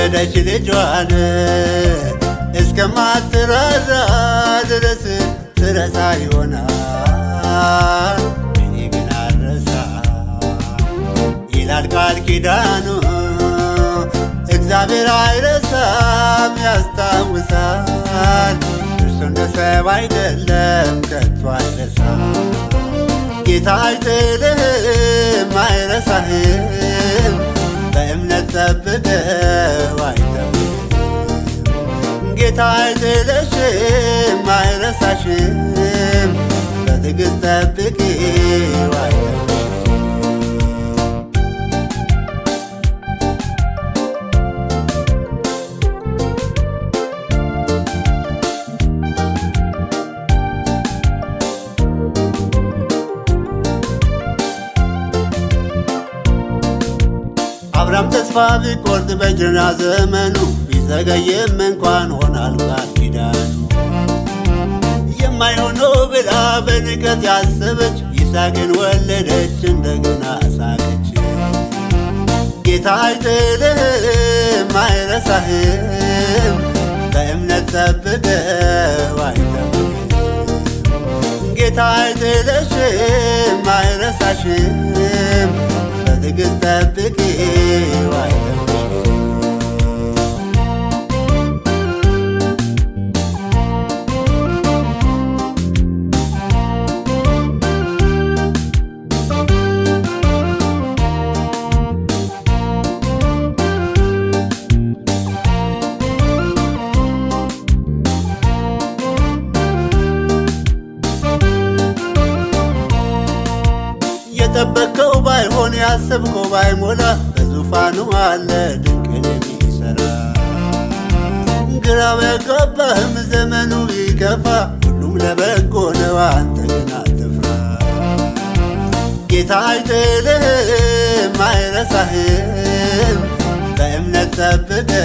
ወለደች ልጇን እስከማትራራ ድረስ ትረሳ ይሆናል እኔ ግን አልረሳ ይላል ቃል ኪዳኑ። እግዚአብሔር አይረሳም ያስታውሳል። እርሱ እንደ ሰው አይደለም ከቶ አይረሳም። ጌታ አይጥልህም አይረሳህም። በእምነት ጠብቀው አይተውህም። ጌታ አይጥልሽም አይረሳሽም። በትዕግሥት ጠብቂው አይተውህም። አብርሃም ተስፋ ቢቆርጥ በጅና ዘመኑ ቢዘገይም እንኳን ሆኗል ቃል ኪዳኑ። የማይሆነው ብላ በንቀት ያሰበች ይስሐቅን ወለደች እንደገና ሳቀች። ጌታ አይጥልህም አይረሳህም። በእምነት ጠብቀው አይተውህም። ጌታ አይጥልሽም አይረሳሽም። በትዕግሥት ጠብቂው አይተውህም። የጠበቅከው ባይሆን ያሰብከው ባይሞላ በዙፋኑ አለ ድንቅን የሚሠራ። ግራ ቢያጋባህም ዘመኑ ቢከፋ ሁሉም ለበጎ ነው አንተ ግን አትፍራ። ጌታ አይጥልህም አይረሳህም። በእምነት ጠብቀው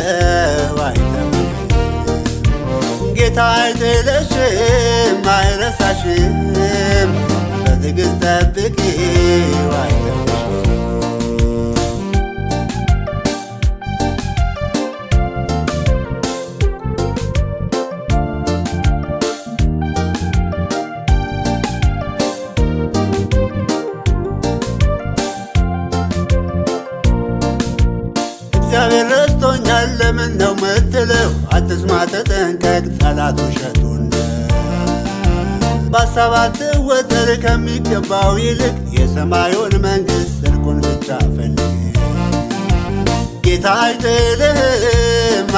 አይተውህም። ጌታ አይጥልሽም አይረሳሽም። በትዕግሥት ጠብቂው አይተውህም። እግዚአብሔር ረስቶኛል ለምን ነው ምትለው? አትስማ ተጠንቀቅ ጠላት ውሸቱን በሐሳብ አትወጠር ከሚገባው ይልቅ የሰማዩን መንግሥት ጽድቁን ብቻ ፈልግ። ጌታ አይጥልህም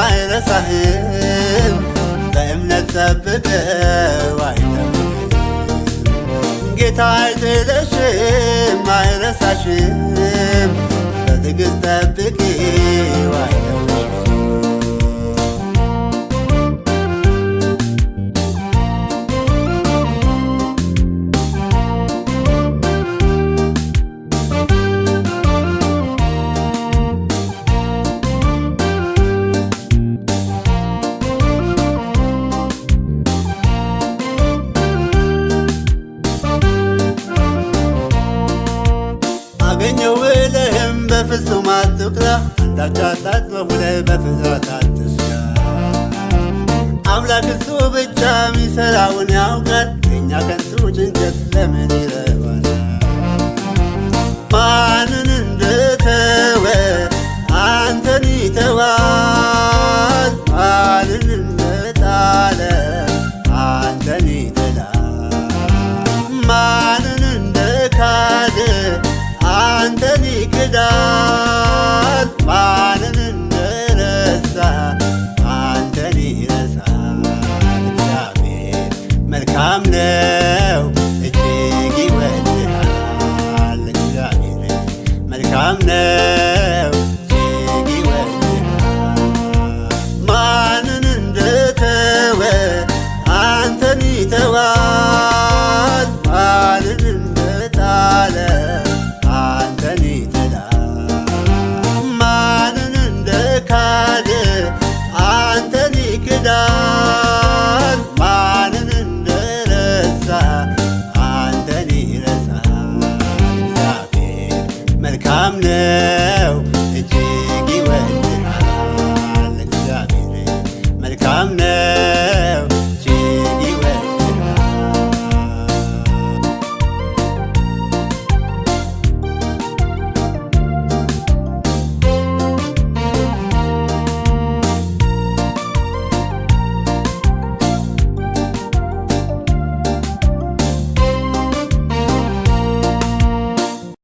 አይረሳህም። በእምነት ጠብቀው አይተውህም። ጌታ አይጥልሽም አይረሳሽም። በትዕግሥት ጠብቂው አይተውህም። አገኘው ብለህም በፍጹም አትኩራ። አንዳች አታጥበው ብለህ በፍጥረት አትስጋ። አምላክ እሱ ብቻ የሚሠራውን ያውቃል። የእኛ ከንቱ ጭንቀት ለምን ይረባናል? ማንን እንደተወ አንተን ይተዋል። ማንን እንደጣለ አንተን ይጥላል። ማንን እንደካደ አንተን ይክዳል። ማንን እንደረሳ አንተን ይረሳል። እግዚአብሔር መልካም ነው።